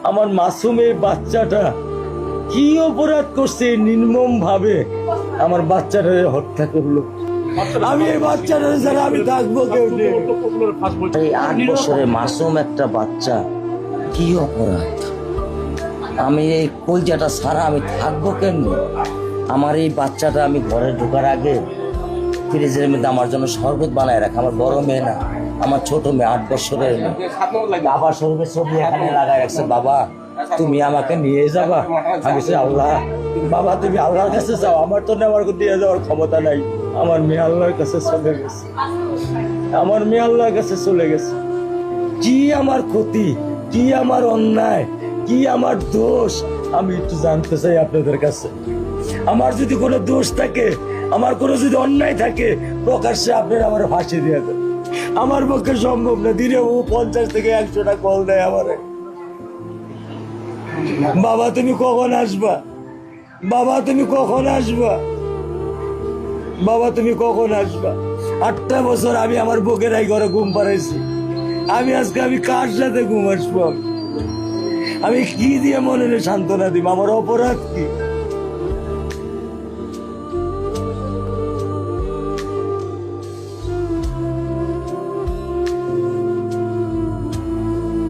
আমার মাসুম এই বাচ্চাটা কি অপরাধ করছে নির্মম ভাবে আমার বাচ্চাটা হত্যা করলো। আমি এই বাচ্চাটা ছাড়া আমি থাকবো কেউ নেই। এই 8 বছরের মাসুম একটা বাচ্চা কি অপরাধ, আমি এই কলজাটা ছাড়া আমি থাকবো কেমনি? আমার এই বাচ্চাটা আমি ঘরে ঢোকার আগে ফ্রিজের মধ্যে আমার জন্য শরবত বানায় রাখা। আমার বড় মেয়ে না, আমার ছোট মেয়ে 8 বছরের মেয়ে। বাবা শরবত ছবি এখানে লাগায় রাখছে, বাবা তুমি আমাকে নিয়ে যাবা। আমি বলছি আল্লাহ, বাবা তুমি আল্লাহর কাছে যাও, আমার তো নেওয়ার দিয়ে যাওয়ার ক্ষমতা নাই। আমার মেয়ে আল্লাহর কাছে চলে গেছে, আমার মেয়ে আল্লাহর কাছে চলে গেছে। কি আমার ক্ষতি, কি আমার অন্যায়, কি আমার দোষ, আমি একটু জানতে চাই আপনাদের কাছে। আমার যদি কোনো দোষ থাকে, আমার কোনো যদি অন্যায় থাকে, প্রকাশ্যে আপনারা আমার ফাঁসি দিয়ে দেন। আমার পক্ষে সম্ভব না, দিনে ও 50 থেকে 100টা কল দেয় আমারে। বাবা তুমি কখন আসবা, বাবা তুমি কখন আসবা, বাবা তুমি কখন আসবা। 8টা বছর আমি আমার বুকের এই ঘরে ঘুম পাড়াইছি। আমি আজকে আমি কার সাথে ঘুম আসবো? আমি কি দিয়ে মনে সান্ত্বনা দিব? আমার অপরাধ কি?